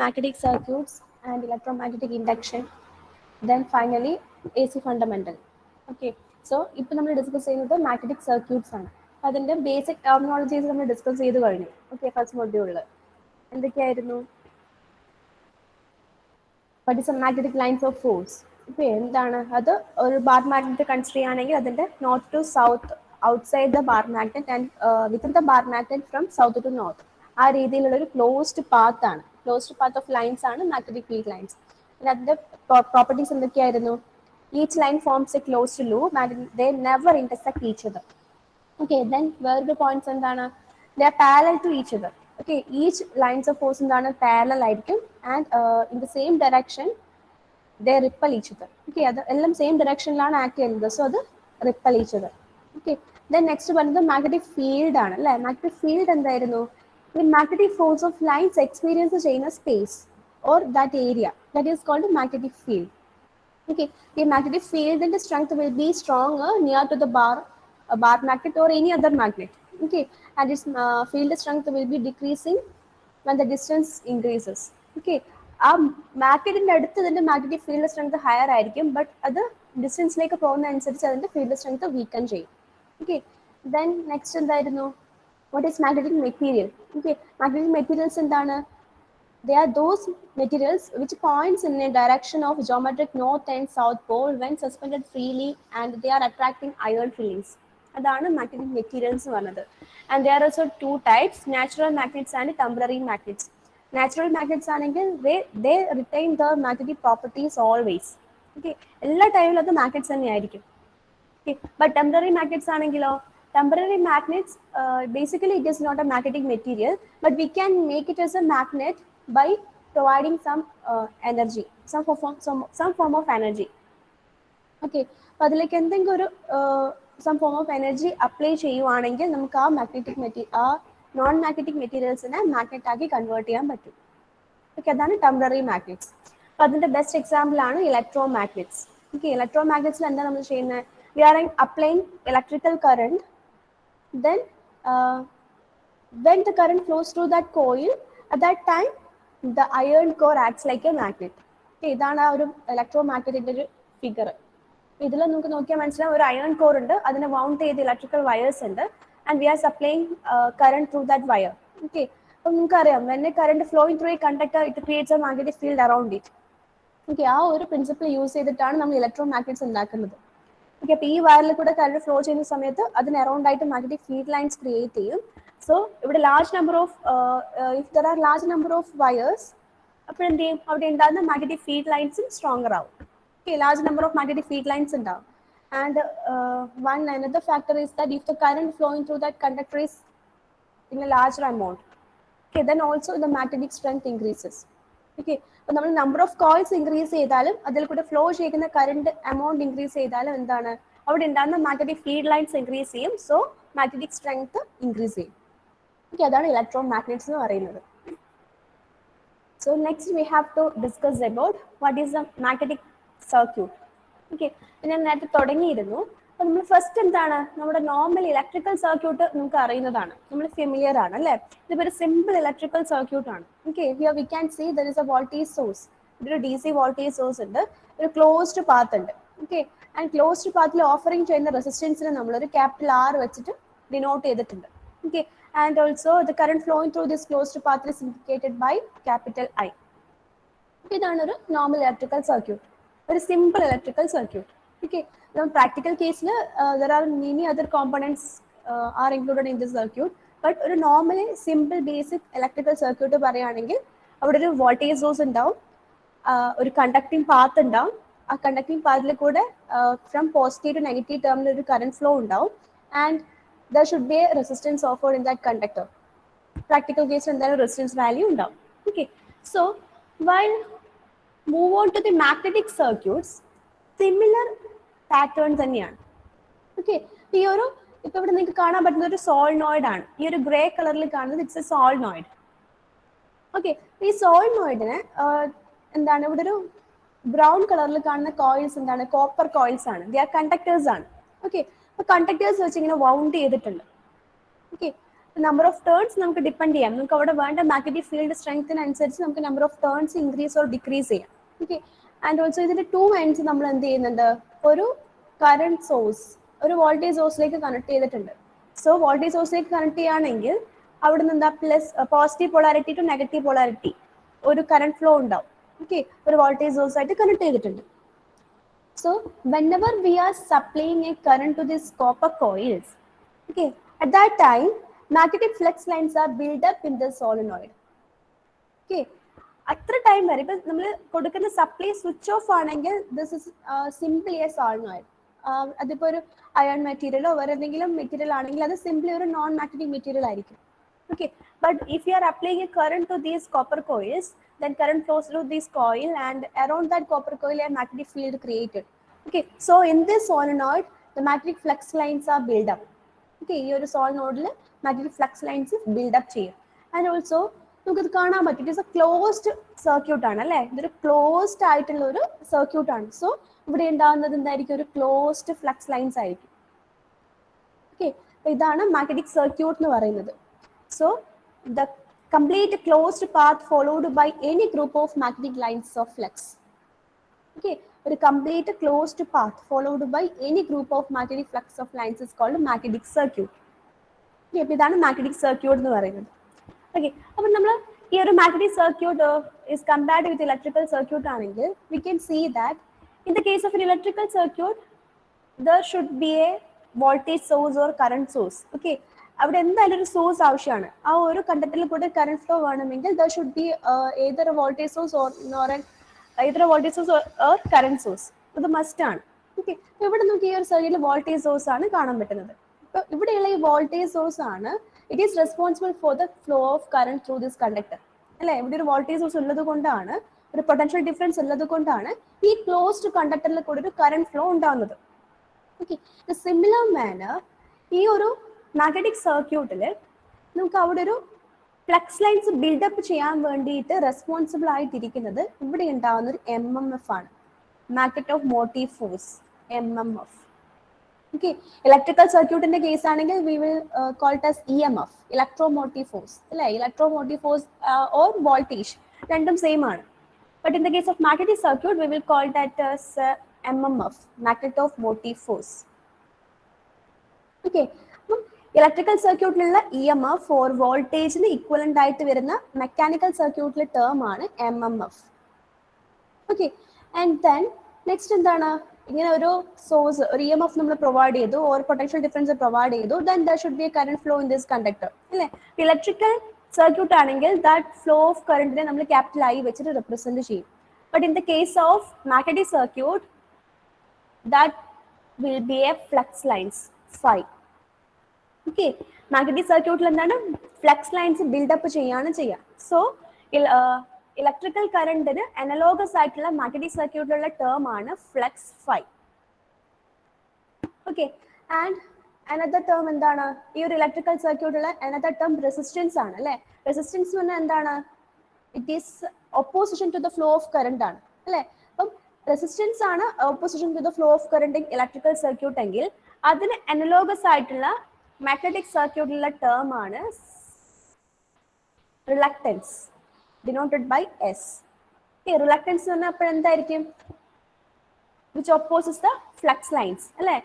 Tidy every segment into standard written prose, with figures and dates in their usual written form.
magnetic circuits and electromagnetic induction, then finally AC fundamental. Okay, so ഇപ്പോൾ നമ്മൾ discuss ചെയ്യുന്നത് magnetic circuits ആണ്. അതിൻ്റെ ബേസിക് ടെർമിനോളജീസ് നമ്മൾ ഡിസ്കസ് ചെയ്ത് കഴിഞ്ഞു. ഓക്കെ, ഫസ്റ്റ് മൊഡ്യൂളിൽ എന്തൊക്കെയായിരുന്നു? What is a magnetic lines of force? ഇപ്പോൾ എന്താണ് അത്? ഒരു ബാർ മാഗ്നറ്റ് കൺസിഡർ ചെയ്യുകയാണെങ്കിൽ അതിൻ്റെ north to south, outside the bar magnet and within the bar magnet from south to north, ആ രീതിയിലുള്ള ഒരു ക്ലോസ്ഡ് പാത്ത് ആണ്. ക്ലോസ്ഡ് പാത്ത് ഓഫ് ലൈൻസ് ആണ് മാഗ്നറ്റിക് ഫീൽഡ് ലൈൻസ്. പിന്നെ അതിൻ്റെ പ്രോപ്പർട്ടീസ് എന്തൊക്കെയായിരുന്നു? Each line forms a closed loop and they never intersect each other. Okay, then വേറൊരു points എന്താണ്? They are parallel to each other. Okay, each lines of force എന്താണ്? Parallel ആയിരിക്കും and in the same direction they repel each other. Okay, അത് എല്ലാം same ഡയറക്ഷനിലാണ് act ചെയ്യുന്നത്, so അത് ripple each other. Okay, then next പറയുന്നത് magnetic field ആണ് അല്ലേ? Magnetic field എന്തായിരുന്നു? The magnetic force of lines experience ചെയ്യുന്ന space or that area, that is called magnetic field. Okay, the magnetic field and the strength will be stronger near to the bar magnet or any other magnet. Okay, and its field strength will be decreasing when the distance increases. Okay, ആ മാഗ്നറ്റിന്റെ അടുത്ത് ഇതിന്റെ magnetic field strength higher ആയിരിക്കും, but അത് ഡിസ്റ്റൻസിലേക്ക് പോകുന്ന അനുസരിച്ച് അതിന്റെ field strength വീക്കൻ ചെയ്യും. Okay, then next എന്തായിരുന്നു? What is magnetic material? Okay, magnetic materials എന്താണ്? They are those materials which points in a direction of geometric north and south pole when suspended freely and they are attracting iron fillings. അതാണ് magnetic materials പറഞ്ഞത്. And there are also two types, natural magnets and temporary magnets. Natural magnets ആണെങ്കിൽ they retain the magnetic properties always. Okay, എല്ലാ ടൈമിലും അത് magnets തന്നെയായിരിക്കും. Okay, but temporary magnets ആണെങ്കിലോ? Temporary magnets, basically it is not a magnetic material, but we can make it as a magnet by providing some energy, some form of energy. Okay, അപ്പോൾ അതിലേക്ക് എന്തെങ്കിലും ഒരു some form of energy apply ചെയ്യുവാണെങ്കിൽ നമുക്ക് ആ non magnetic മെറ്റീരിയൽസിനെ magnet ആക്കി convert ചെയ്യാൻ പറ്റും. ഓക്കെ, അതാണ് ടെമ്പററി മാഗ്നറ്റ്സ്. അപ്പോൾ അതിൻ്റെ ബെസ്റ്റ് എക്സാമ്പിൾ ആണ് ഇലക്ട്രോ മാഗ്നറ്റ്സ്. ഓക്കെ, ഇലക്ട്രോ മാഗ്നറ്റ്സിൽ എന്താ നമ്മൾ ചെയ്യുന്നത്? We are applying electrical current, then when the current flows through that coil, at that time the iron core acts like a magnet. ഇതാണ് ആ ഒരു ഇലക്ട്രോ മാഗ്നറ്റിന്റെ ഒരു ഫിഗർ. ഇതിൽ നമുക്ക് നോക്കിയാൽ മനസ്സിലാവും, ഒരു അയൺ കോർ ഉണ്ട്, അതിനെ വൗണ്ട് ചെയ്ത് ഇലക്ട്രിക്കൽ വയേഴ്സ് ഉണ്ട്, and we are supplying current through that wire. Okay, അപ്പം നമുക്കറിയാം when a current flowing through a conductor it creates a magnetic field around it. Okay, ആ ഒരു പ്രിൻസിപ്പിൾ യൂസ് ചെയ്തിട്ടാണ് നമ്മൾ ഇലക്ട്രോ മാഗ്നറ്റ്സ് ഉണ്ടാക്കുന്നത്. Okay, അപ്പോൾ ഈ വയറിൽ കൂടെ കറണ്ട് ഫ്ലോ ചെയ്യുന്ന സമയത്ത് അതിന് അറൗണ്ട് ആയിട്ട് മാഗ്നറ്റിക് ഫീൽഡ് ലൈൻസ് ക്രിയേറ്റ് ചെയ്യും. സോ ഇവിടെ large number of if there are large number of wires, അപ്പോൾ എന്ത് ചെയ്യും? അവിടെ ഉണ്ടാകുന്ന മാഗ്നറ്റിക് ഫീൽഡ് ലൈൻസും സ്ട്രോങ്ങർ ആവും. Okay, large number of magnetic field lines ഉണ്ടാവും. And one another factor is that if the current flowing through that conductor is in a larger amount, okay, then also the magnetic strength increases. Okay, അപ്പോൾ നമ്മൾ number of coils increase ചെയ്താലും അതിൽ കൂടെ flow ചെയ്യുന്ന current amount increase ചെയ്താലും എന്താണ്? അവിടെ ഉണ്ടാകുന്ന മാഗ്നറ്റിക് ഫീൽഡ് ലൈൻസ് ഇൻക്രീസ് ചെയ്യും. സോ മാഗ്നറ്റിക് സ്ട്രെങ്ത് ഇൻക്രീസ് ചെയ്യും. ഓക്കെ, അതാണ് ഇലക്ട്രോ മാഗ്നറ്റ്സ് എന്ന് പറയുന്നത്. So next we have to discuss about what is the magnetic circuit. Okay, ഞാൻ നേരത്തെ തുടങ്ങിയിരുന്നു. അപ്പോൾ നമ്മൾ ഫസ്റ്റ് എന്താണ്? നമ്മുടെ നോർമൽ ഇലക്ട്രിക്കൽ സർക്യൂട്ട് നമുക്ക് അറിയുന്നതാണ്, നമ്മൾ ഫെമിലിയർ ആണ് അല്ലേ? ഇതിപ്പോൾ ഒരു സിമ്പിൾ ഇലക്ട്രിക്കൽ സർക്യൂട്ട് ആണ്. Okay, here we can see there is a voltage source. ഇതൊരു DC വോൾട്ടേജ് സോഴ്സ് ഉണ്ട്, ഒരു ക്ലോസ്ഡ് പാത്ത് ഉണ്ട്. ഓക്കെ, ആൻഡ് ക്ലോസ്ഡ് പാത്തിൽ ഓഫറിംഗ് ചെയ്യുന്ന റെസിസ്റ്റൻസിനെ നമ്മളൊരു ക്യാപിറ്റൽ R വെച്ചിട്ട് ഡിനോട്ട് ചെയ്തിട്ടുണ്ട്. Okay, and also the current flowing through this closed path is indicated by capital I. ഇതാണ് ഒരു നോർമൽ ഇലക്ട്രിക്കൽ സർക്യൂട്ട്, ഒരു simple electrical circuit. Okay, practical കേസിൽ there are many other components are included in this circuit, but ഒരു normally simple basic electrical circuit പറയുകയാണെങ്കിൽ അവിടെ ഒരു voltage source ഉണ്ടാവും, ഒരു കണ്ടക്ടിങ് പാത്ത് ഉണ്ടാവും, ആ കണ്ടക്ടിങ് പാത്തിൽ കൂടെ ഫ്രം പോസിറ്റീവ് ടു നെഗറ്റീവ് ടേമിൽ ഒരു കറണ്ട് ഫ്ലോ ഉണ്ടാവും, and there should be A resistance offered in that conductor. Practical കേസിൽ എന്തായാലും റെസിസ്റ്റൻസ് വാല്യൂ ഉണ്ടാവും. Okay, so while move on to the magnetic circuits, similar pattern തന്നെയാണ്. Okay, ഈ ഒരു ഇപ്പൊ ഇവിടെ നിങ്ങൾക്ക് കാണാൻ പറ്റുന്ന ഒരു സോളിനോയിഡ് ആണ്. ഈ ഒരു ഗ്രേ കളറിൽ കാണുന്നത് ഇറ്റ്സ് എ സോളിനോയിഡ്. ഓക്കെ, ഈ സോളിനോയിഡിന് എന്താണ്? ഇവിടെ ഒരു ബ്രൗൺ കളറിൽ കാണുന്ന കോയിൽസ് എന്താണ്? കോപ്പർ കോയിൽസ് ആണ്. ദേ ആർ കണ്ടക്ടേഴ്സ് ആണ്. ഓക്കെ, അപ്പൊ കണ്ടക്ടേഴ്സ് വെച്ച് ഇങ്ങനെ വൗണ്ട് ചെയ്തിട്ടുണ്ട്. ഓക്കെ, നമ്പർ ഓഫ് ടേൺസ് നമുക്ക് ഡിപ്പെൻഡ് ചെയ്യാം. നമുക്ക് അവിടെ വേണ്ട മാഗ്നറ്റിക് ഫീൽഡ് സ്ട്രെങ്ത്തിനനുസരിച്ച് നമുക്ക് number of turns increase or decrease ചെയ്യാം. ഓക്കെ, ആൻഡ് ഓൾസോ ഇതിന്റെ 2 എൻഡ്സ് നമ്മൾ എന്ത് ചെയ്യുന്നുണ്ട്, ഒരു കറണ്ട് സോഴ്സ് ഒരു വോൾട്ടേജ് സോഴ്സിലേക്ക് കണക്ട് ചെയ്തിട്ടുണ്ട്. സോ വോൾട്ടേജ് സോഴ്സിലേക്ക് കണക്ട് ചെയ്യുകയാണെങ്കിൽ അവിടെ നിന്ന് എന്താ plus positive polarity to negative polarity ഒരു കറണ്ട് ഫ്ലോ ഉണ്ടാവും. ഓക്കെ, ഒരു വോൾട്ടേജ് സോഴ്സ് ആയിട്ട് കണക്ട് ചെയ്തിട്ടുണ്ട്. So whenever we are supplying a current to these copper coils, okay, at that time magnetic flux lines are built up in the solenoid. Okay, അത്ര time വരെ ഇപ്പൊ നമ്മൾ കൊടുക്കുന്ന supply switch off ആണെങ്കിൽ this is simply A solenoid. അതിപ്പോ ഒരു iron മെറ്റീരിയലോ വേറെ എന്തെങ്കിലും മെറ്റീരിയൽ ആണെങ്കിൽ അത് സിംപ്ലി ഒരു നോൺ മാഗ്നറ്റിക് മെറ്റീരിയൽ ആയിരിക്കും. Okay, but if you are applying a current to these copper coils, then current flows through this coil and around that copper coil a magnetic field created. Okay, so in this solenoid the magnetic flux lines are built up. Okay, ഈ ഒരു solenoid magnetic flux lines build up ചെയ്യും. And also നമുക്ക് ഇത് കാണാൻ പറ്റും, it is A closed circuit ആണ് അല്ലേ, ഇതൊരു ക്ലോസ്ഡ് ആയിട്ടുള്ള ഒരു സർക്യൂട്ട് ആണ്. സോ ഇവിടെ ഉണ്ടാകുന്നത് എന്തായിരിക്കും, ഒരു ക്ലോസ്ഡ് ഫ്ലക്സ് ലൈൻസ് ആയിരിക്കും. ഓക്കെ, ഇതാണ് മാഗ്നറ്റിക് സർക്യൂട്ട് എന്ന് പറയുന്നത്. So the complete closed path followed by any group of magnetic lines of flux. Okay, a complete closed path followed by any group of magnetic flux of lines is called magnetic circuit. Okay, this is magnetic circuit എന്ന് പറയുന്നത്. Okay, അപ്പോൾ നമ്മൾ ഈ ഒരു magnetic circuit is compared with electrical circuit ആണെങ്കിൽ we can see that in the case of an electrical circuit there should be a voltage source or current source. Okay, അവിടെ എന്തായാലും ഒരു സോഴ്സ് ആവശ്യമാണ്. ആ ഒരു കണ്ടക്ടറിൽ കൂടെ കറന്റ് ഫ്ലോ വേണമെങ്കിൽ there should be either a voltage source or either a voltage source or current source. ഇത് must ആണ്. ഓക്കെ, ഇവിടെ നമുക്ക് ഈ ഒരു സർക്യൂട്ടിൽ വോൾട്ടേജ് സോഴ്സ് ആണ് കാണാൻ പറ്റുന്നത്. ഇപ്പൊ ഇവിടെയുള്ള ഈ വോൾട്ടേജ് സോഴ്സ് ആണ് it is responsible for the flow of current through this conductor അല്ലെ. ഇവിടെ ഒരു വോൾട്ടേജ് സോഴ്സ് ഉള്ളത് കൊണ്ടാണ്, ഒരു പൊട്ടൻഷ്യൽ ഡിഫറൻസ് ഉള്ളത് കൊണ്ടാണ് ഈ ക്ലോസ്ഡ് കണ്ടക്ടറിൽ കൂടെ ഒരു കറന്റ് ഫ്ലോ ഉണ്ടാകുന്നത്. ഓക്കെ, സിമിലർ മാനർ ഈ ഒരു മാഗ്നറ്റിക് സർക്യൂട്ടിൽ നമുക്ക് അവിടെ ഒരു ഫ്ലക്സ് ലൈൻസ് ബിൽഡപ്പ് ചെയ്യാൻ വേണ്ടിയിട്ട് റെസ്പോൺസിബിൾ ആയിട്ടിരിക്കുന്നത് ഇവിടെ ഉണ്ടാകുന്ന ഒരു MMF ആണ്, magnet of motive force, MMF. Okay, electrical സർക്യൂട്ടിന്റെ കേസ് ആണെങ്കിൽ we will call it as EMF, electromotive force അല്ലെ. ഇലക്ട്രോമോട്ടീവ് ഫോഴ്സ് ഓർ വോൾട്ടേജ് രണ്ടും സെയിം ആണ്. But in the case of magnetic circuit we will call that as MMF, magnet of motive force. Okay, electrical സർക്യൂട്ടിലുള്ള EMF for വോൾട്ടേജിന് equivalent ആയിട്ട് വരുന്ന mechanical സർക്യൂട്ടിലെ term ആണ് MMF. Okay, and then next എന്താണ്, ഇങ്ങനെ ഒരു സോഴ്സ് ഒരു EMF നമ്മൾ പ്രൊവൈഡ് ചെയ്തു ഓർ പൊട്ടൻഷ്യൽ ഡിഫറൻസ് പ്രൊവൈഡ് ചെയ്തു, then there should be A current flow in this conductor അല്ലേ. ഇലക്ട്രിക്കൽ സർക്യൂട്ട് ആണെങ്കിൽ ദാറ്റ് ഫ്ലോ ഓഫ് കറന്റിനെ നമ്മൾ ക്യാപിറ്റൽ I വെച്ചിട്ട് റെപ്രസെന്റ് ചെയ്യും. But in the case of magnetic circuit that will be A flux lines phi. Okay, magnetic സർക്യൂട്ടിൽ എന്താണ് flux lines build-up ചെയ്യാണ് ചെയ്യുക. സോ ഇലക്ട്രിക്കൽ കറന്റിന് അനലോഗസ് ആയിട്ടുള്ള മാഗ്നറ്റിക് സർക്യൂട്ടിലുള്ള ടേം ആണ് flux phi. Okay, and another term എന്താണ്, ഈ ഒരു ഇലക്ട്രിക്കൽ സർക്യൂട്ടിലുള്ള അനദർ ടേം റെസിസ്റ്റൻസ് ആണ് അല്ലെ. റെസിസ്റ്റൻസ് എന്ന് പറഞ്ഞാൽ എന്താണ്, it is opposition to the flow of current ആണ് അല്ലെ. അപ്പം റെസിസ്റ്റൻസ് ആണ് opposition to the flow of current electrical circuit എങ്കിൽ അതിന് അനലോഗസ് ആയിട്ടുള്ള മാഗ്നറ്റിക് സർക്യൂട്ടിലുള്ള ടേം ആണ് reluctance, denoted by S. Reluctance എന്ന് പറഞ്ഞാൽ അപ്പോൾ എന്തായിരിക്കും, which opposes the flux lines അല്ലെ.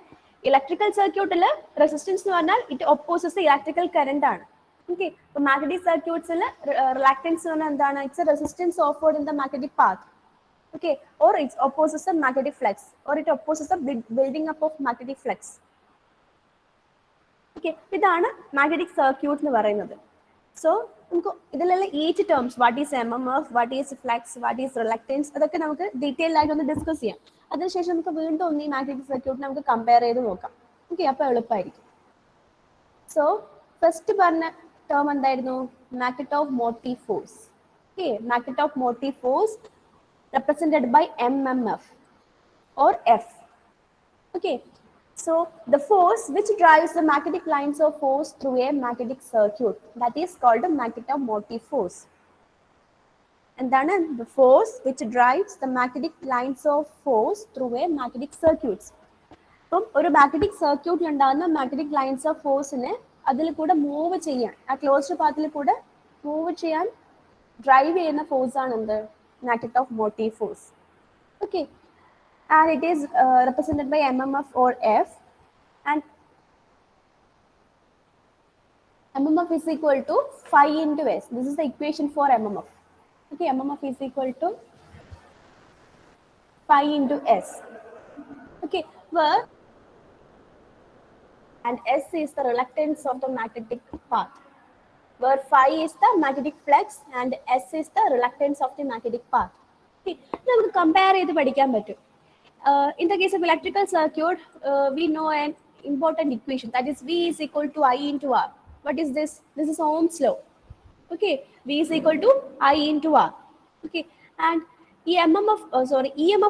ഇലക്ട്രിക്കൽ സർക്യൂട്ടിൽ റെസിസ്റ്റൻസ് എന്ന് പറഞ്ഞാൽ it opposes the electrical current ആണ്. ഓക്കെ, ഇപ്പൊ മാഗ്നറ്റിക് സർക്യൂട്ട്സിൽ റിലക്റ്റൻസ് എന്ന് പറഞ്ഞാൽ എന്താണ്, it's A resistance offered in the magnetic path. Okay, or it opposes the magnetic flux or it opposes the building up of magnetic flux. Okay, ഇതാണ് magnetic circuit എന്ന് പറയുന്നത്. So നമുക്ക് ഇതിലുള്ള each terms what is MMF, what is flux, what is reluctance, അതൊക്കെ നമുക്ക് detail ആയിട്ട് ഒന്ന് discuss ചെയ്യാം. അതിനുശേഷം നമുക്ക് വീണ്ടും ഒന്ന് ഈ മാഗ്നറ്റിക് സർക്യൂട്ട് നമുക്ക് കമ്പയർ ചെയ്ത് നോക്കാം. ഓക്കെ, അപ്പോൾ എളുപ്പമായിരിക്കും. സോ ഫസ്റ്റ് പറഞ്ഞ ടേം എന്തായിരുന്നു, magnet of motive force. Okay, magnet of motive force represented by MMF or F. Okay, so the force which drives the magnetic lines of force through a magnetic circuit, that is called a magnet of motive force. And then the force which drives the magnetic lines of force through a magnetic circuit. അപ്പം ഒരു magnetic സർക്യൂട്ടിൽ ഉണ്ടാകുന്ന magnetic lines of ഫോഴ്സിനെ അതിൽ കൂടെ move ചെയ്യാൻ, ആ closed പാത്തിൽ കൂടെ മൂവ് ചെയ്യാൻ ഡ്രൈവ് ചെയ്യുന്ന ഫോഴ്സ് ആണ് എന്ത്? Magnet of motive force. Okay, and it is represented by mmf or F, and mmf is equal to phi into S. This is the equation for mmf. Okay, mmf is equal to phi into S. Okay, where and S is the reluctance of the magnetic path, where phi is the magnetic flux and S is the reluctance of the magnetic path. Okay, നമുക്ക് compare ചെയ്ത് പഠിക്കാൻ പറ്റും. In the case of electrical circuit, we know an important equation, that is V is equal to I into R. What is this? This is Ohm's law. Okay, V is equal to I into R. Okay, and EMF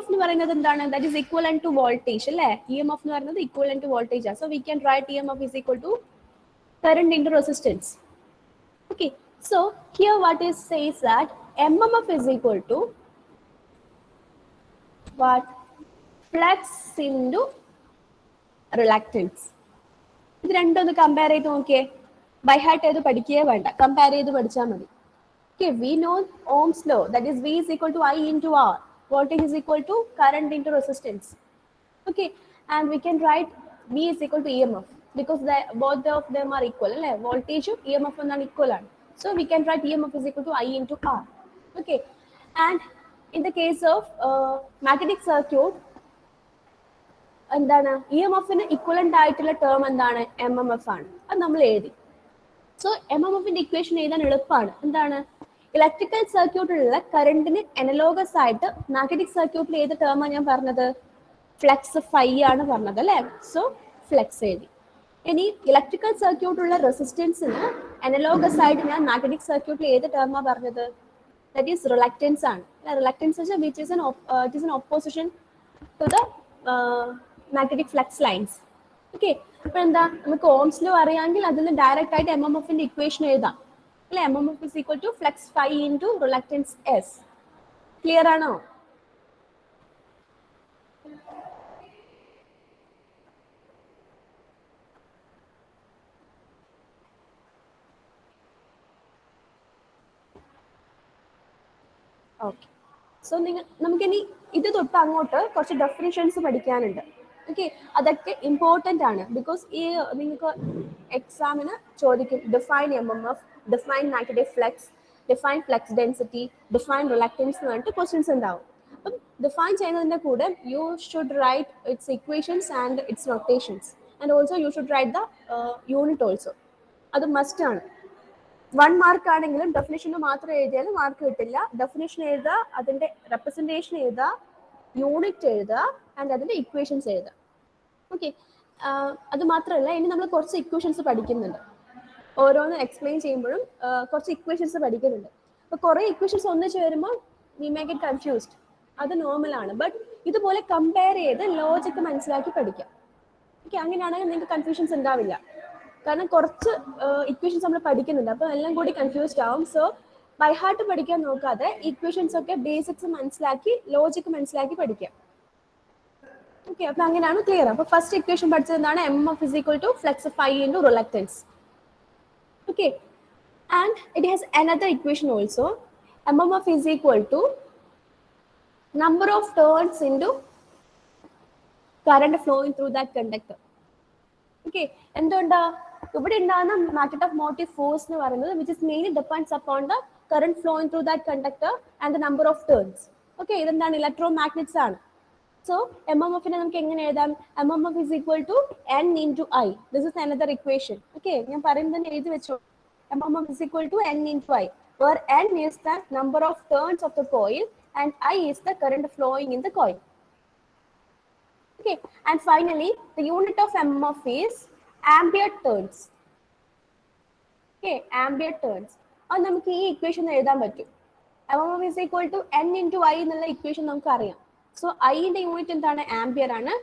എന്ന് പറയുന്നത് എന്താണ്? That is equivalent to voltage അല്ലേ? EMF എന്ന് പറയുന്നത് equivalent to voltage. So we can write EMF is equal to current into resistance. Okay, so here what it says that mmf is equal to what? Flux into reluctance. ഇത് രണ്ടും ഒന്ന് compare ചെയ്ത് നോക്കിയേ. By heart ചെയ്ത് പഠിക്കുകയേ വേണ്ട, compare ചെയ്ത് പഠിച്ചാൽ മതി. Okay, we know Ohm's law, that is V is equal to I into R. Voltage is equal to current into resistance. Okay, and we can write V is equal to EMF because both of them are equal. Voltage EMF are equal. So we can write EMF is equal to I into R. Okay, and in the case of magnetic circuit, എന്താണ്? EMF-ന് equivalent ആയിട്ടുള്ള term എന്താണ്? MMF ആണ്. അത് നമ്മൾ എഴുതി. So MMF-ന്റെ equation എഴുതാൻ എളുപ്പമാണ്. എന്താണ്? ഇലക്ട്രിക്കൽ സർക്യൂട്ടിലുള്ള കറണ്ടിന് അനലോഗസ് ആയിട്ട് മാഗ്നറ്റിക് സർക്യൂട്ടിൽ ഏത് ടേമാണ് ഞാൻ പറഞ്ഞത്? ഫ്ലക്സ് ഫൈ ആണ് പറഞ്ഞത് അല്ലേ? സോ ഫ്ലക്സ് എഴുതി. ഇനി ഇലക്ട്രിക്കൽ സർക്യൂട്ടുള്ള റെസിസ്റ്റൻസിന് അനലോഗസ് ആയിട്ട് ഞാൻ മാഗ്നറ്റിക് സർക്യൂട്ടിൽ ഏത് ടേമാണ് പറഞ്ഞത്? ദാറ്റ് ഈസ് റിലക്റ്റൻസ് ആണ്. Reluctance which is it is an opposition to the magnetic flux lines. Okay, അപ്പൊ എന്താ? നമുക്ക് ഓംസ് ലോ അറിയാമെങ്കിൽ അതിൽ ഡയറക്റ്റ് ആയിട്ട് MMF-ന്റെ ഇക്വേഷൻ എഴുതാം അല്ലെ? MMF is equal to flux phi into reluctance S. Clear ആണോ? ഓക്കെ, സോ നമുക്കിനി ഇത് തൊട്ട് അങ്ങോട്ട് കുറച്ച് ഡെഫിനിഷൻസ് പഠിക്കാനുണ്ട്. ഓക്കെ, അതൊക്കെ ഇമ്പോർട്ടൻ്റ് ആണ്. ബിക്കോസ് ഈ നിങ്ങൾക്ക് എക്സാമിന് ചോദിക്കും define MMF, define magnetic flux, define flux density, define reluctance എന്ന് പറഞ്ഞിട്ട് ക്വസ്റ്റ്യൻസ് ഉണ്ടാവും. അപ്പം ഡിഫൈൻ ചെയ്യുന്നതിൻ്റെ കൂടെ you should write it's equations and it's notations, and also you should write the unit also. അത് മസ്റ്റ് ആണ്. 1 മാർക്ക് ആണെങ്കിലും ഡെഫിനേഷന് മാത്രം എഴുതിയാലും മാർക്ക് കിട്ടില്ല. ഡെഫിനേഷൻ എഴുതുക, അതിന്റെ റെപ്രസെന്റേഷൻ എഴുതുക, യൂണിറ്റ് എഴുതുക, ആൻഡ് അതിന്റെ ഇക്വേഷൻസ് എഴുതുക. ഓക്കെ, അത് മാത്രമല്ല, ഇനി നമ്മൾ കുറച്ച് ഇക്വേഷൻസ് പഠിക്കുന്നുണ്ട്. ഓരോന്ന് എക്സ്പ്ലെയിൻ ചെയ്യുമ്പോഴും കുറച്ച് ഇക്വേഷൻസ് പഠിക്കുന്നുണ്ട്. അപ്പൊ കുറെ ഇക്വേഷൻസ് ഒന്നിച്ച് വരുമ്പോൾ വി മേ ഗെറ്റ് കൺഫ്യൂസ്ഡ്. അത് നോർമലാണ്. ബട്ട് ഇതുപോലെ കമ്പയർ ചെയ്ത് ലോജിക്ക് മനസ്സിലാക്കി പഠിക്കാം. ഓക്കെ, അങ്ങനെയാണെങ്കിൽ നിങ്ങൾക്ക് കൺഫ്യൂഷൻസ് ഉണ്ടാവില്ല. കാരണം കുറച്ച് ഇക്വേഷൻസ് നമ്മൾ പഠിക്കുന്നുണ്ട്, അപ്പോൾ എല്ലാം കൂടി കൺഫ്യൂസ്ഡ് ആവും. സോ ബൈ ഹാർട്ട് പഠിക്കാൻ നോക്കാതെ ഇക്വേഷൻസ് ഒക്കെ ബേസിക്സ് മനസ്സിലാക്കി ലോജിക്ക് മനസ്സിലാക്കി പഠിക്കാം. ഓക്കെ, അപ്പൊ അങ്ങനെയാണ് ക്ലിയർ. അപ്പൊ ഫസ്റ്റ് ഇക്വേഷൻ പഠിച്ചത് എന്താണ്? MMF is equal to flux phi into reluctance. Okay, and it has another equation also. MMF is equal to number of turns into current flowing through that conductor. Okay, എന്തുകൊണ്ടാ ഇവിടെ ഉണ്ടാകുന്ന magnet of motive force എന്ന് പറയുന്നത് which is mainly depends upon the current flowing through that conductor and the number of turns. Okay, ഇതെന്താണ്? Electro magnets ആണ്. So MMF-നെ നമുക്ക് എങ്ങനെ എഴുതാം? MMF is equal to N into I. This is another equation. Okay, ഞാൻ പറയുന്നത് എഴുതി വെച്ചോ. MMF is equal to N into I, where N is the number of turns of the coil and I is the current flowing in the coil. Okay, and finally the unit of MMF is ampere turns. Okay, ampere turns. അത് നമുക്ക് ഈ equation എഴുതാൻ പറ്റും. MMF is equal to N into I എന്നുള്ള equation നമുക്ക് അറിയാം. So ഐന്റെ unit എന്താണ്? ആംപിയർ ആണ്.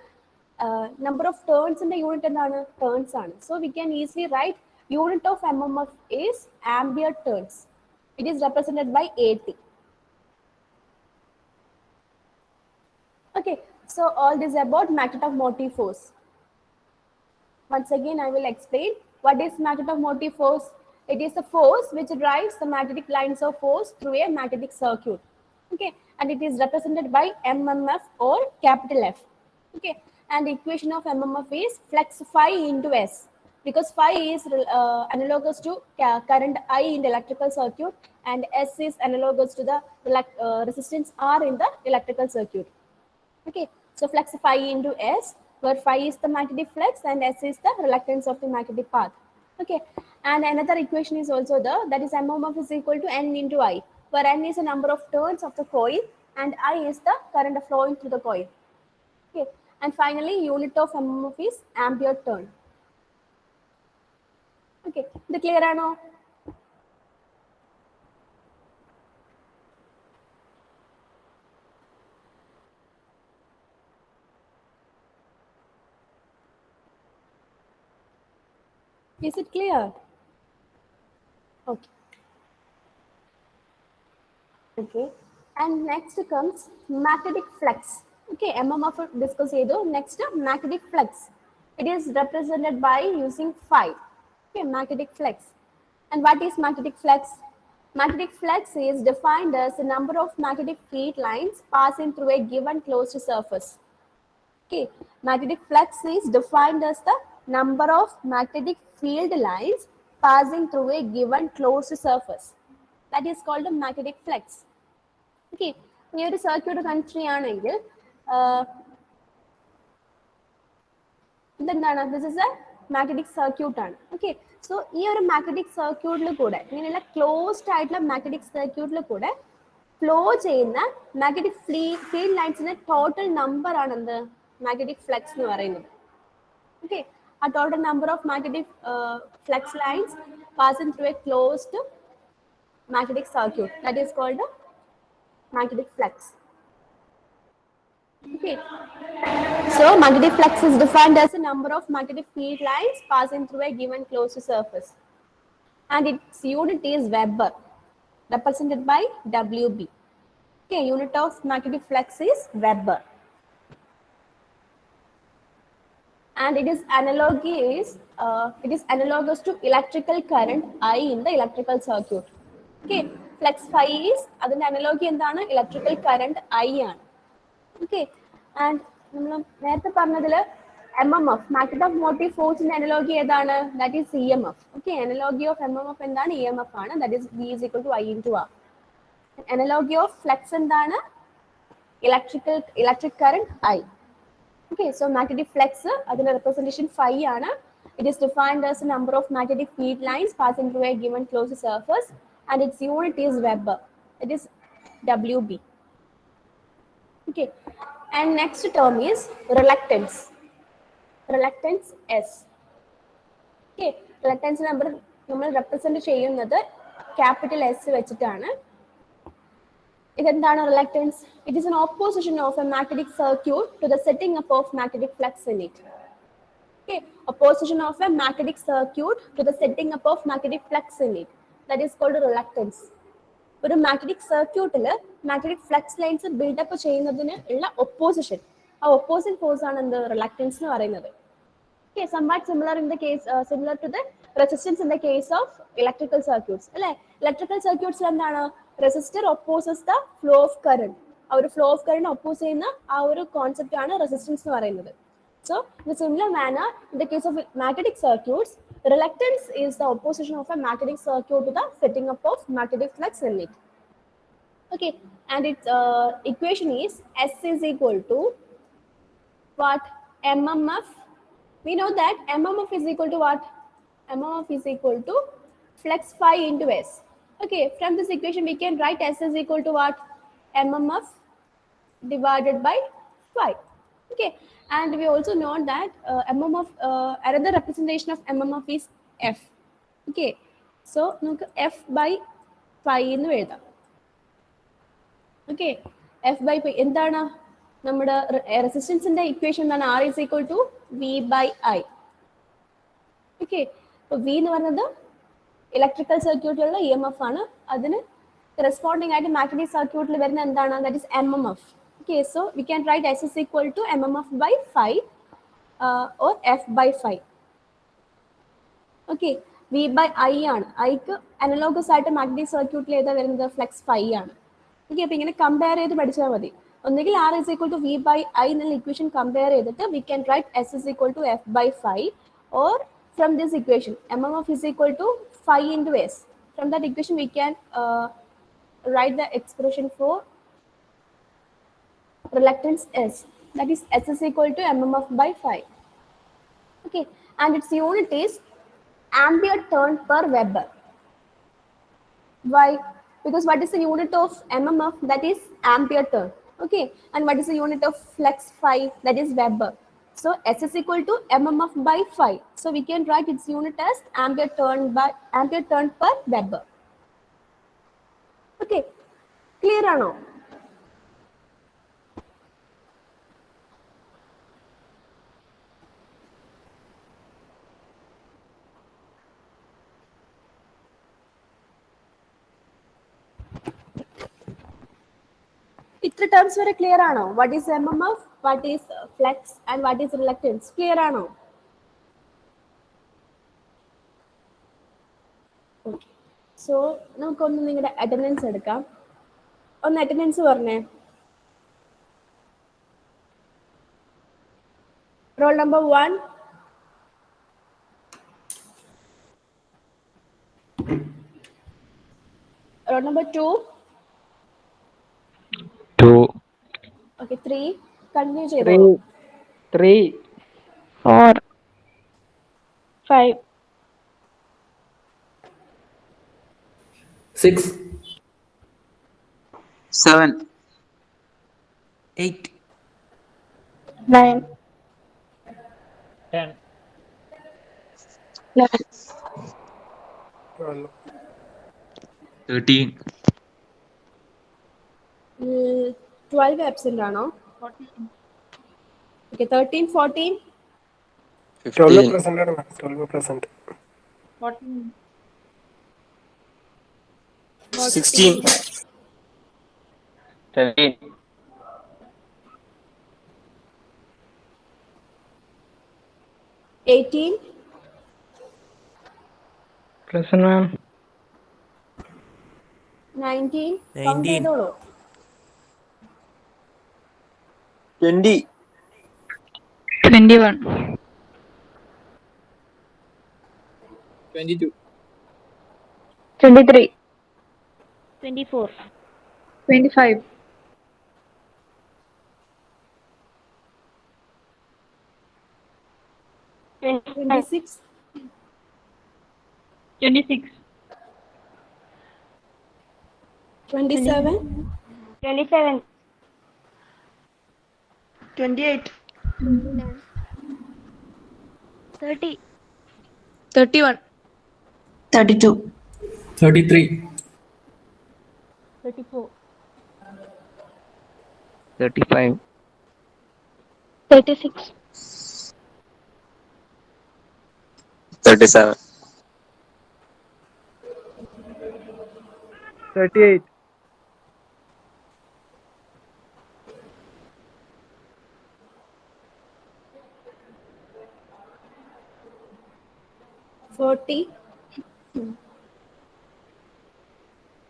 നമ്പർ ഓഫ് ടേൺസിന്റെ യൂണിറ്റ് എന്താണ്? ടേൺസ് ആണ്. So we can easily write unit of MMF is ampere turns. It is represented by AT. Okay, so all this about magnet of motive force. Once again I will explain. What is magnetic motive force? It is the force which drives the magnetic lines of force through a magnetic circuit. Okay, and it is represented by MMF or capital F. Okay, and the equation of MMF is flux phi into S, because phi is analogous to current I in the electrical circuit, and S is analogous to the resistance R in the electrical circuit. Okay, so flux phi into S, where phi is the magnetic flux and S is the reluctance of the magnetic path. Okay, and another equation is also there, that is MMF is equal to N into I, where N is the number of turns of the coil and I is the current flowing through the coil. Okay, and finally unit of MMF is ampere turn. Okay, the clear ano? Is it clear? Okay. Okay, and next comes magnetic flux. Okay, MMF discuss edo. Next, magnetic flux. It is represented by using phi. Okay, magnetic flux. And what is magnetic flux? Magnetic flux is defined as the number of magnetic field lines passing through a given closed surface. Okay, magnetic flux is defined as the number of magnetic field lines passing through a given closed surface. That is called a magnetic flux. Okay, ഈ ഒരു circuit consider ചെയ്യുകയാണെങ്കിൽ ഇതെന്താണ്, this is a magnetic circuit ആണ്. Okay, so ഈ ഒരു magnetic സർക്യൂട്ടിൽ കൂടെ, ഇങ്ങനെയുള്ള ക്ലോസ്ഡ് ആയിട്ടുള്ള മാഗ്നറ്റിക് സർക്യൂട്ടിൽ കൂടെ ഫ്ലോ ചെയ്യുന്ന മാഗ്നറ്റിക് ഫീൽഡ് ലൈൻസിന്റെ ടോട്ടൽ നമ്പർ ആണ് എന്ത്, മാഗ്നറ്റിക് ഫ്ലക്സ് എന്ന് പറയുന്നത്. ഓക്കെ, ആ total number of magnetic flux lines passing through A closed magnetic circuit, that is called a magnetic flux. Okay, so magnetic flux is defined as the number of magnetic field lines passing through a given closed surface, and its unit is Weber, represented by WB. Okay, unit of magnetic flux is Weber, and it is analogous to electrical current I in the electrical circuit. Okay, flux phi is അതിന്റെ analogy എന്താണ്, electrical current I ആണ്. Okay, and നമ്മൾ നേരത്തെ പറഞ്ഞതിൽ MMF, magnetic motive force ന്റെ analogy ഏതാണ്, that is EMF. Okay, analogy of MMF എന്താണ്, EMF ആണ്, that is V is equal to I into R. Analogy of flux എന്താണ്, electric current I. Okay, so magnetic flux, അതിന്റെ representation phi ആണ്. It is defined as the number of magnetic field lines passing through a given closed surface, and its unit is Weber. It is WB. Okay, and next term is reluctance. Reluctance S. Okay, reluctance number നമ്മൾ represent ചെയ്യുന്നത് capital S വെച്ചിട്ടാണ്. ഇതെന്താണ് reluctance? It is an opposition of a magnetic circuit to the setting up of magnetic flux in it. Okay, opposition of a magnetic circuit to the setting up of magnetic flux in it. That is called reluctance. ഒരു magnetic സർക്യൂട്ടിൽ magnetic flux lines build-up ചെയ്യുന്നതിന് ഉള്ള opposition, ആ opposite force ആണ് എന്ത്, reluctance എന്ന് പറയുന്നത്. Okay, somewhat similar in the case, similar to the resistance in the case of electrical circuits. അല്ലെ, ഇലക്ട്രിക്കൽ സർക്യൂട്ട്സിൽ എന്താണ്, resistor opposes the flow of current. ആ ഒരു ഫ്ലോ ഓഫ് കറന്റ് ഒപ്പോസ് ചെയ്യുന്ന ആ ഒരു കോൺസെപ്റ്റ് ആണ് റെസിസ്റ്റൻസ് എന്ന് പറയുന്നത്. So, in a similar manner, in the case of magnetic circuits, reluctance is the opposition of a magnetic circuit to the setting up of magnetic flux in it. Okay, and its equation is S is equal to what? MMF. We know that MMF is equal to what? MMF is equal to flux phi into S. Okay, from this equation we can write S is equal to what? MMF divided by phi. Okay, and we also know that MMF, another representation of MMF is F. Okay, so നമുക്ക് F by phi എന്ന് എഴുതാം. Okay, F by phi എന്താണ്, നമ്മുടെ റെസിസ്റ്റൻസിന്റെ equation എന്താണ്, R is equal to V by I. Okay, അപ്പോൾ V എന്ന് പറയുന്നത് ഇലക്ട്രിക്കൽ സർക്യൂട്ടിലുള്ള EMF ആണ്, അതിന് കറസ്പോണ്ടിങ് ആയിട്ട് മാഗ്നറ്റിക് സർക്യൂട്ടിൽ വരുന്ന എന്താണ്, that is MMF. Okay, so we can write S is equal to MMF by phi or F by phi. Okay, V by I ആണ്. ഐക്ക് അനലോഗസ് ആയിട്ട് മാഗ്നറ്റിക് സർക്യൂട്ടിൽ ഏതാ വരുന്നത്? ഫ്ലെക്സ് ഫൈ ആണ്. ഓക്കെ, അപ്പൊ ഇങ്ങനെ കമ്പയർ ചെയ്ത് പഠിച്ചാൽ മതി. ഒന്നുകിൽ R is equal to V by I എന്നുള്ള ഇക്വേഷൻ കമ്പയർ ചെയ്തിട്ട് we can write S is equal to F by phi, or from this equation M M F is equal to phi into S. From that equation we can write the expression for reluctance S, that is S is equal to mmf by phi. Okay, and its unit is ampere turn per Weber. Why? Because what is the unit of mmf? That is ampere turn. Okay, and what is the unit of flux phi? That is Weber. So S is equal to mmf by phi. So we can write its unit as ampere turn per Weber. Okay, clear or no? ഇത്ര terms വരെ clear ആണോ? What is M M F, what is flex and what is reluctance? Clear ആണോ? Okay, so നമുക്കൊന്ന് നിങ്ങളുടെ attendance എടുക്കാം. ഒന്ന് attendance പറഞ്ഞേ. Roll number 1, roll number 2, 2, okay 3, continue ചെയ്തോ. 3, 4, 5, 6, 7, 8, 9, 10, 11, 13, 12 ആബ്സെന്റ് ആണോ? ഓക്കെ, 13, 14, 12% 12%. 16, 17, 18, present ma'am, 19, കൗണ്ട് ചെയ്തോളൂ. 20, 21, 22, 23, 24, 25, 26, 26, 27, 27, 28, 30, 31, 32, 33, 34, 35, 36, 37, 38, 40,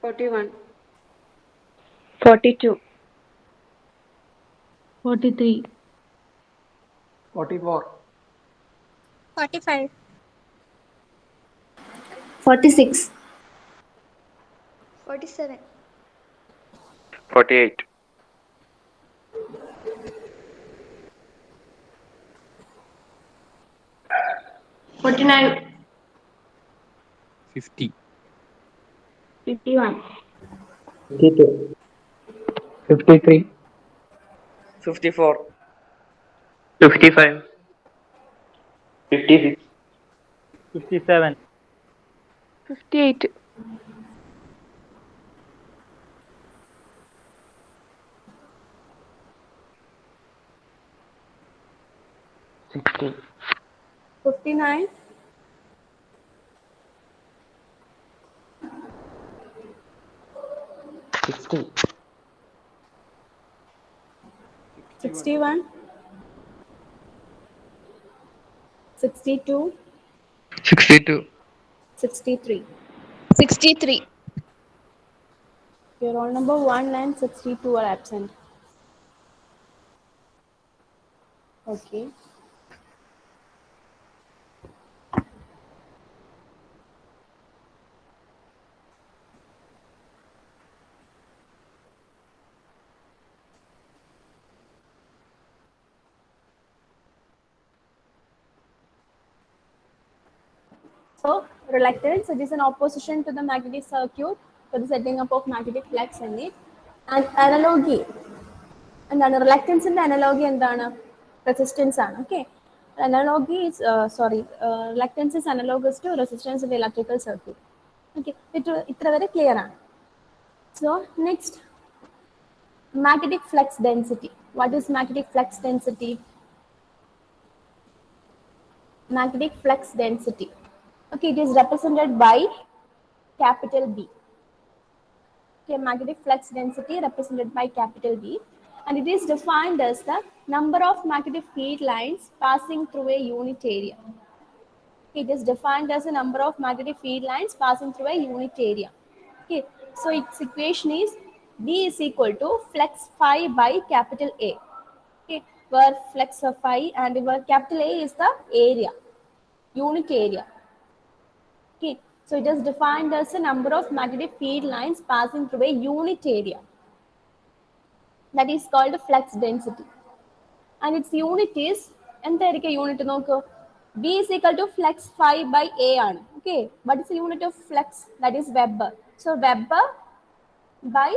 41, 42, 43, 44, 45, 46, 47, 48, 49, 50, 51, 52, 53, 54, 55, 56, 57, 58, 60, 59, 60, 61, 62, 62, 63. 63. Your roll number 1 and 62 are absent. Okay. So reluctance, it is an opposition to the magnetic circuit for the setting up of magnetic flux in it. And analogy. എന്താണ് റിലക്റ്റൻസിന്റെ analogy എന്താണ് resistance ആണ് okay analogy is reluctance is analogous to resistance in electrical circuit okay ഇത്ര വരെ clear ആണ് so next magnetic flux density. What is magnetic flux density? Magnetic flux density, okay, it is represented by capital B. Okay, magnetic flux density represented by capital B, and it is defined as the number of magnetic field lines passing through a unit area. It is defined as the number of magnetic field lines passing through a unit area. Okay, so its equation is B is equal to flux phi by capital A. Okay, where flux of phi and where capital A is the area, unit area. Okay, so it is defined as the number of magnetic field lines passing through a unit area. That is called flux density. And its unit is, എന്തായിരിക്കും unit നോക്കൂ B is equal to flux phi by A ആണ്. Okay, what is the unit of flux? That is Weber. So Weber by,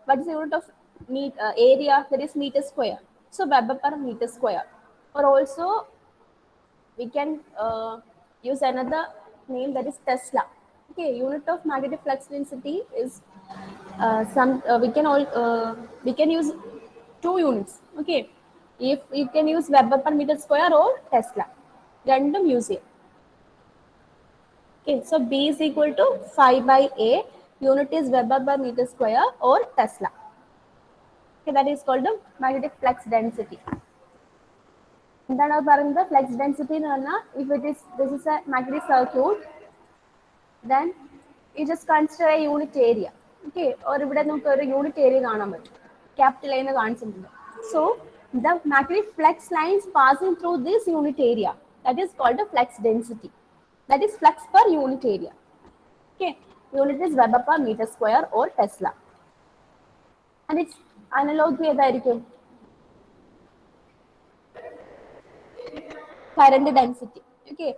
what is the unit of area? That is meter square. So Weber per meter square. Or also we can use another name, that is Tesla. Okay, unit of magnetic flux density is we can use two units. Okay, if you can use Weber per meter square or Tesla, random use it. Okay, so B is equal to phi by A, unit is Weber per meter square or Tesla. Okay, that is called the magnetic flux density. എന്താണ് പറയുന്നത് flux density എന്ന് പറഞ്ഞാൽ if it is, this is a magnetic circuit, then you just consider a unit area. Okay, or ഇവിടെ നമുക്ക് ഒരു unit area കാണാൻ പറ്റും, capital A എന്ന് കാണിച്ചിട്ടുണ്ട്. So the magnetic flux lines passing through this unit area, that is called the flux density. That is flux per unit area. Okay, unit is Weber per meter square or Tesla. And its analogy ഏതായിരിക്കും? Current density. Okay,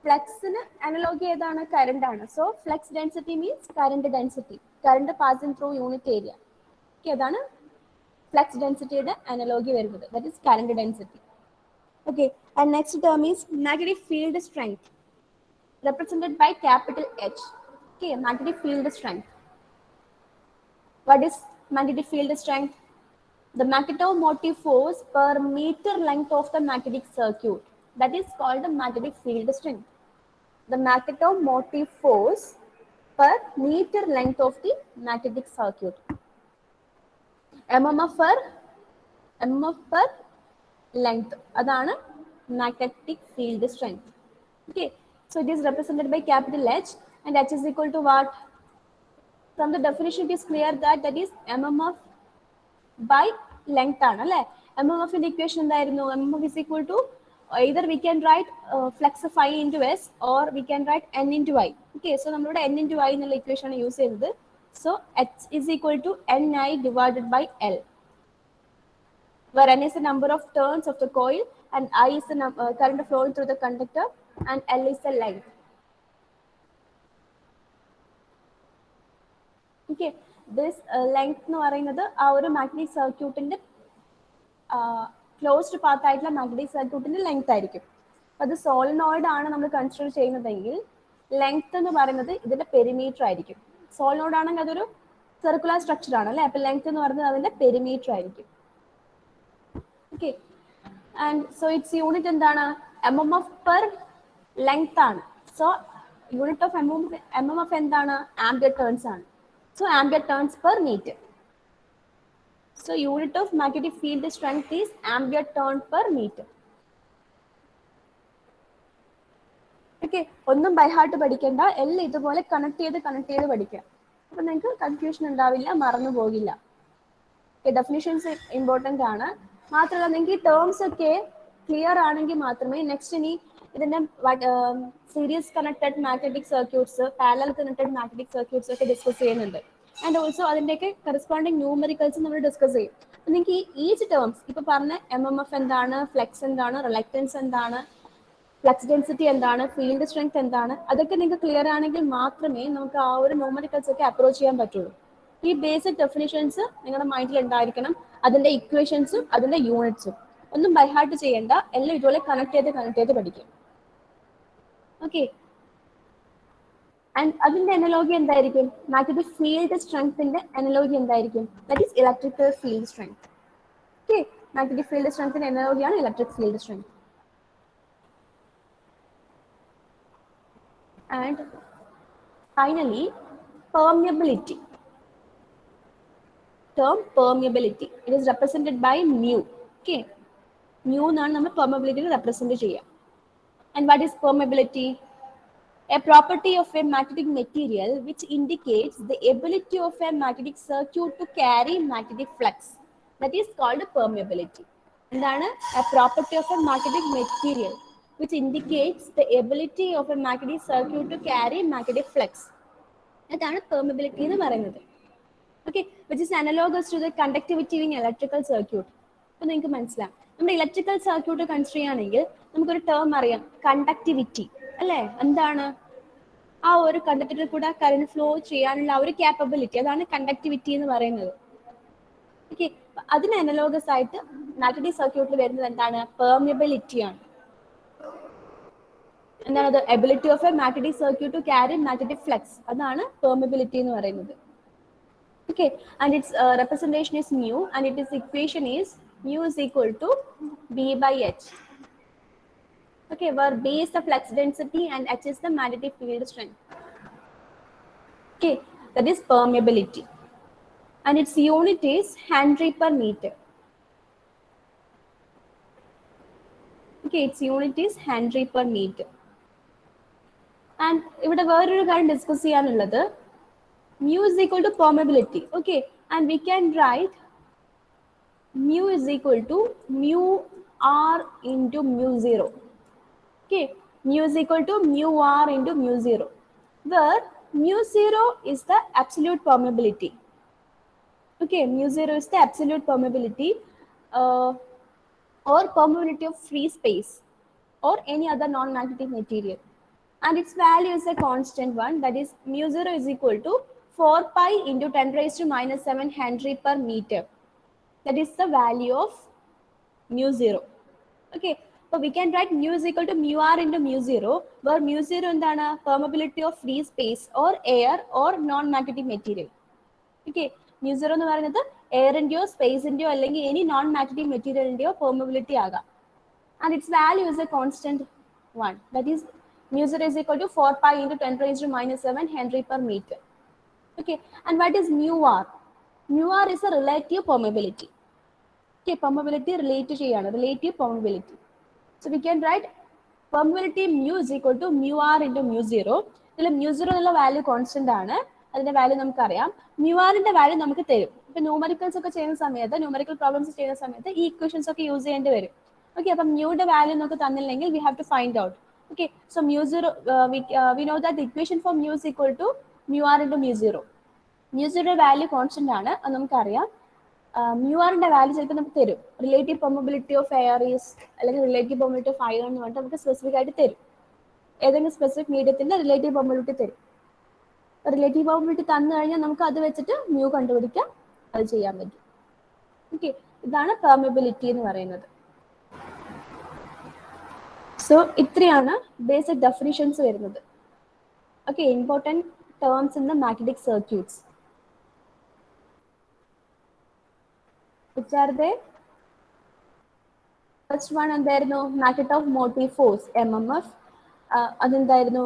ഫ്ലക്സിന് analogy ഏതാണ്? Current ആണ്. So flux density means current density, current passing through unit area. Okay, അതാണ് flux ഡെൻസിറ്റിയുടെ analogy വരുന്നത്. That is current density. Okay, and next term is magnetic field strength represented by capital H. Okay, magnetic field strength. What is magnetic field strength? The magnetomotive force per meter length of the magnetic circuit. That is called the magnetic field strength. The magnetomotive force per meter length of the magnetic circuit. mmf per length. Adana magnetic field strength. Okay, so it is represented by capital H, and H is equal to what? From the definition it is clear that that is mmf by length ആണ് അല്ലേ. mmf in the equation എന്തായിരുന്നു? mmf is equal to either we can write flux phi into S or we can write n into I. Okay, so നമ്മളിവിടെ n into I എന്നുള്ള equation ആണ് use ചെയ്തത്. So H is equal to ni divided by L, where n is the number of turns of the coil and I is the current flowing through the conductor and L is the length. Okay, this length എന്ന് പറയുന്നത് ആ ഒരു magnetic സർക്യൂട്ടിന്റെ closed path ആയിട്ടുള്ള magnetic സർക്യൂട്ടിന്റെ length ആയിരിക്കും. അത് solenoid ആണ് നമ്മൾ കൺസിഡർ ചെയ്യുന്നതെങ്കിൽ ലെങ്ത് എന്ന് പറയുന്നത് ഇതിന്റെ പെരിമീറ്റർ ആയിരിക്കും. സോളിനോയിഡ് ആണെങ്കിൽ അതൊരു സർക്കുലർ സ്ട്രക്ചർ ആണ് അല്ലെ, അപ്പൊ ലെങ്ത് എന്ന് പറയുന്നത് അതിന്റെ പെരിമീറ്റർ ആയിരിക്കും. Okay, and so it's unit എന്താണ്? mmf per ലെങ്ത് ആണ്. സോ യൂണിറ്റ് ഓഫ് mmf എന്താണ്? ആംപിയർ ടേൺസ് ആണ്. So ampere turns per meter. So unit of magnetic field strength is ampere turn per meter. Okay, ഒന്നും by heart പഠിക്കേണ്ട, എല്ലാം ഇതുപോലെ connect ചെയ്ത് പഠിക്കാം. അപ്പൊ നിങ്ങൾക്ക് കൺഫ്യൂഷൻ ഉണ്ടാവില്ല, മറന്നു പോകില്ല. ഡെഫിനിഷൻസ് ഇമ്പോർട്ടൻ്റ് ആണ്. മാത്രമല്ല നിങ്ങൾക്ക് ഈ ടേംസ് ഒക്കെ ക്ലിയർ ആണെങ്കിൽ മാത്രമേ നെക്സ്റ്റ് ഇനി ഇതിന്റെ series connected magnetic circuits, parallel connected magnetic circuits ഒക്കെ ഡിസ്കസ് ചെയ്യുന്നുണ്ട്. ആൻഡ് ഓൾസോ അതിൻ്റെയൊക്കെ കറസ്പോണ്ടിങ് ന്യൂമറിക്കൽസ് നമ്മൾ ഡിസ്കസ് ചെയ്യും. നിങ്ങൾക്ക് ഈ ഈച്ച് ടേംസ് ഇപ്പൊ പറഞ്ഞ MMF എന്താണ്, ഫ്ലെക്സ് എന്താണ്, റിലക്റ്റൻസ് എന്താണ്, ഫ്ലക്സ് ഡെൻസിറ്റി എന്താണ്, ഫീൽഡ് സ്ട്രെങ്ത് എന്താണ്, അതൊക്കെ നിങ്ങൾക്ക് ക്ലിയർ ആണെങ്കിൽ മാത്രമേ നമുക്ക് ആ ഒരു ന്യൂമറിക്കൽസ് ഒക്കെ അപ്രോച്ച് ചെയ്യാൻ പറ്റുള്ളൂ. ഈ ബേസിക് ഡെഫിനിഷൻസ് നിങ്ങളുടെ മൈൻഡിൽ ഉണ്ടായിരിക്കണം, അതിന്റെ ഇക്വേഷൻസും അതിന്റെ യൂണിറ്റ്സും. ഒന്നും ബൈ ഹാർട്ട് ചെയ്യേണ്ട, എല്ലാം ഇതുപോലെ കണക്ട് ചെയ്ത് പഠിക്കും. ഓക്കെ, ആൻഡ് അതിന്റെ അനലോഗി എന്തായിരിക്കും? മാഗ്നറ്റിക് ഫീൽഡ് സ്ട്രെങ്ത്തിന്റെ അനലോഗി എന്തായിരിക്കും? That is electrical field strength. Okay, magnetic field സ്ട്രെങ്ത്തിന്റെ അനലോഗിയാണ് electric field strength. And finally, permeability. Term permeability. It is represented by mu. Okay, mu എന്നാണ് നമ്മൾ permeability represent ചെയ്യുക. And what is permeability? A property of a magnetic material which indicates the ability of a magnetic circuit to carry magnetic flux. That is called permeability. എന്താണ്? A property of a magnetic material which indicates the ability of a magnetic circuit to carry magnetic flux. അതാണ് permeability എന്ന് പറയുന്നത്. Okay, which is analogous to the conductivity in electrical circuit. അപ്പോൾ നിങ്ങൾക്ക് മനസ്സിലാവും. നമ്മുടെ electrical circuit consider ചെയ്യുകയാണെങ്കിൽ നമുക്കൊരു term അറിയാം, കണ്ടക്ടിവിറ്റി അല്ലേ? എന്താണ്? ആ ഒരു കണ്ടക്ടറിൽ കൂടെ കറന്റ് ഫ്ലോ ചെയ്യാനുള്ള ആ ഒരു ക്യാപ്പബിലിറ്റി, അതാണ് കണ്ടക്ടിവിറ്റി എന്ന് പറയുന്നത്. ഓക്കെ, അതിന് അനലോഗസ് ആയിട്ട് മാഗ്നറ്റിക് സർക്യൂട്ടിൽ വരുന്നത് എന്താണ്? പെർമിയബിലിറ്റി ആണ്. എന്താണ്? Ability of a magnetic circuit to carry magnetic flux, അതാണ് പെർമിയബിലിറ്റി എന്ന് പറയുന്നത്. Okay, and its representation is mu, and its equation is mu is equal to B by H. Okay, where B is the flux density and H is the magnetic field strength. Okay, that is permeability, and its unit is Henry per meter. Okay, its unit is Henry per meter. And ഇവിടെ വേറൊരു കാര്യം discuss ചെയ്യാനുള്ളത്, mu is equal to permeability. Okay, and we can write mu is equal to mu r into mu 0. Okay, mu is equal to mu r into mu 0, where mu 0 is the absolute permeability. Okay, mu 0 is the absolute permeability or permeability of free space or any other non-magnetic material, and its value is a constant one, that is mu 0 is equal to 4 pi into 10 raised to minus 7 Henry per meter. That is the value of mu 0. Okay, so we can write mu is equal to mu r into mu 0, where mu 0 എന്താണ്? Permeability of free space or air or non-magnetic material. Okay, mu 0 എന്ന് പറയുന്നത് എയറിന്റെയോ സ്പേസിന്റെയോ അല്ലെങ്കിൽ any non magnetic മെറ്റീരിയലിന്റെയോ permeability ആകാം. And its value is a constant one, that is mu 0 is equal to 4 pi into 10 raised to minus 7 Henry per meter. Okay, and what is mu r? Mu r is a relative permeability. Okay, permeability related ചെയ്യാണ്, relative permeability. So we can write permeability mu is equal to mu r into mu 0. ഇതിൽ mu 0 എന്നുള്ള value constant ആണ്, അതിന്റെ value നമുക്കറിയാം. mu r ന്റെ value നമുക്ക് തരും. ഇപ്പൊ ന്യൂമറിക്കൽസ് ഒക്കെ ചെയ്യുന്ന സമയത്ത്, ന്യൂമറിക്കൽ പ്രോബ്ലംസ് ചെയ്യുന്ന സമയത്ത് ഈ ഇക്വേഷൻസ് ഒക്കെ യൂസ് ചെയ്യേണ്ടി വരും. ഓക്കെ, അപ്പം മ്യൂയുടെ വാല്യൂ നമുക്ക് തന്നില്ലെങ്കിൽ we have to find out. Okay, so mu 0 we know that the equation for mu is equal to mu r into mu 0. mu 0 value constant ആണ്, അത് നമുക്കറിയാം. mu r ന്റെ വാല്യൂ ചിലപ്പോൾ നമുക്ക് തരും. Relative permeability of air is അല്ലെങ്കിൽ relative permeability of iron എന്ന് പറഞ്ഞിട്ട് നമുക്ക് സ്പെസിഫിക് ആയിട്ട് തരും. ഏതെങ്കിലും സ്പെസിഫിക് മീഡിയത്തിന്റെ റിലേറ്റീവ് പെർമിബിലിറ്റി തരും. റിലേറ്റീവ് പെർമിബിലിറ്റി തന്നു കഴിഞ്ഞാൽ നമുക്ക് അത് വെച്ചിട്ട് mu കണ്ടുപിടിക്കാം, അത് ചെയ്യാൻ പറ്റും. ഓക്കെ, ഇതാണ് പെർമിബിലിറ്റി എന്ന് പറയുന്നത്. സോ ഇത്രയാണ് ബേസിക് ഡെഫിനിഷൻസ് വരുന്നത്. Okay, important terms in the magnetic circuits. Which are they? First one എന്തായിരുന്നു? Magnet of motive force, MMF. അതെന്തായിരുന്നു?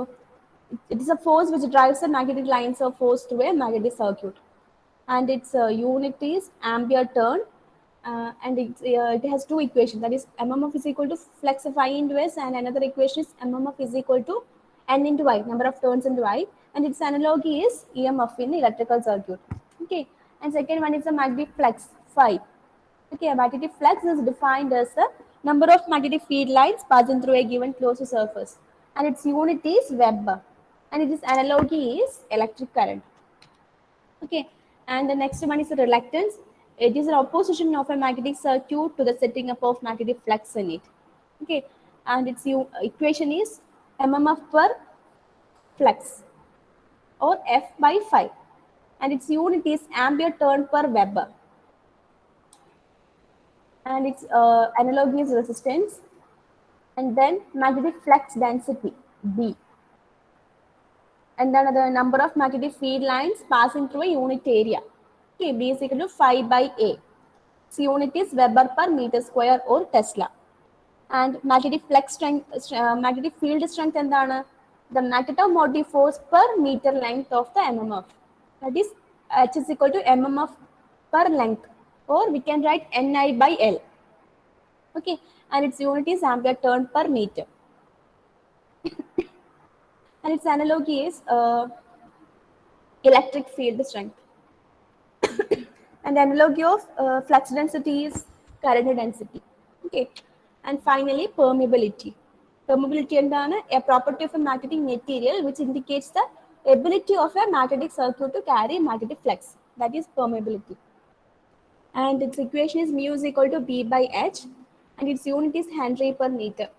It is a force which drives the magnetic lines of force through a magnetic circuit, and its unit is ampere turn, and it has two equations, that is MMF is equal to flux of I into S, and another equation is MMF is equal to N into I, number of turns into I, and its analogy is EMF in the electrical circuit. Okay, and second one is the magnetic flux, phi. Okay, a magnetic flux is defined as the number of magnetic field lines passing through a given closed surface, and its unit is Weber, and its analogy is electric current. Okay, and the next one is the reluctance. It is an opposition of a magnetic circuit to the setting up of magnetic flux in it. Okay, and its equation is mmf per flux or F by phi, and its unit is ampere turn per Weber, and its analogy is resistance, and then magnetic flux density B, and then the number of magnetic field lines passing through a unit area. Okay, B is equal to phi by A. Its unit is Weber per meter square or Tesla. And magnetic flux strength, magnetic field strength endana? The magnetomotive force per meter length of the mmf. That is H is equal to mmf per length, or we can write Ni by L. Okay, and its unit is ampere turn per meter. And its analogy is electric field strength. And the analogy of flux density is current density. Okay, and finally permeability. Permeability is a property of a magnetic material which indicates the ability of a magnetic circuit to carry magnetic flux. That is permeability. And its equation is mu is equal to B by H, and its unit is Henry per meter.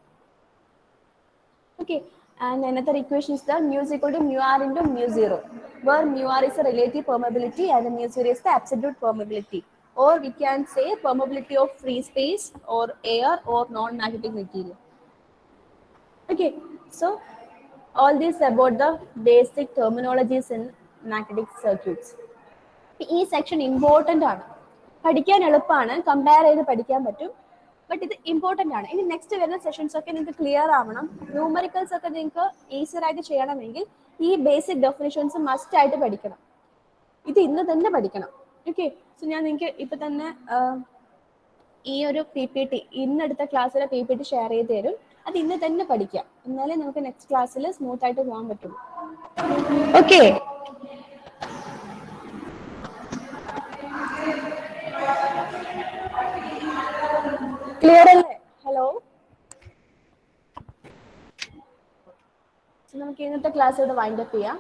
Okay, and another equation is the mu is equal to mu r into mu 0, where mu r is the relative permeability and the mu 0 is the absolute permeability. Or we can say permeability of free space or air or non-magnetic material. Okay, so all this about the basic terminologies in magnetic circuits. ഈ section important ആണ്, പഠിക്കാൻ എളുപ്പമാണ്, compare ചെയ്ത് പഠിക്കാൻ പറ്റും, but ഇത് important ആണ്. ഇനി നെക്സ്റ്റ് വരുന്ന സെഷൻസ് ഒക്കെ നിങ്ങൾക്ക് ക്ലിയർ ആവണം. ന്യൂമറിക്കൽസ് ഒക്കെ നിങ്ങൾക്ക് ഈസിയർ ആയിട്ട് ചെയ്യണമെങ്കിൽ ഈ ബേസിക് ഡെഫിനിഷൻസ് മസ്റ്റ് ആയിട്ട് പഠിക്കണം. ഇത് ഇന്ന് തന്നെ പഠിക്കണം. ഓക്കെ, സോ ഞാൻ നിങ്ങൾക്ക് ഇപ്പൊ തന്നെ ഈ ഒരു PPT ഇന്നെടുത്ത ക്ലാസ്സിലെ PPT ഷെയർ ചെയ്ത് തരും. അത് ഇന്ന് തന്നെ പഠിക്കാം, എന്നാലേ നമുക്ക് നെക്സ്റ്റ് ക്ലാസ്സിൽ സ്മൂത്ത് ആയിട്ട് പോകാൻ പറ്റുള്ളൂ. ഓക്കെ, ക്ലിയർ അല്ലേ? ഹലോ, നമുക്ക് ഇന്നത്തെ ക്ലാസ് ഇവിടെ വൈൻഡ് അപ്പ് ചെയ്യാം.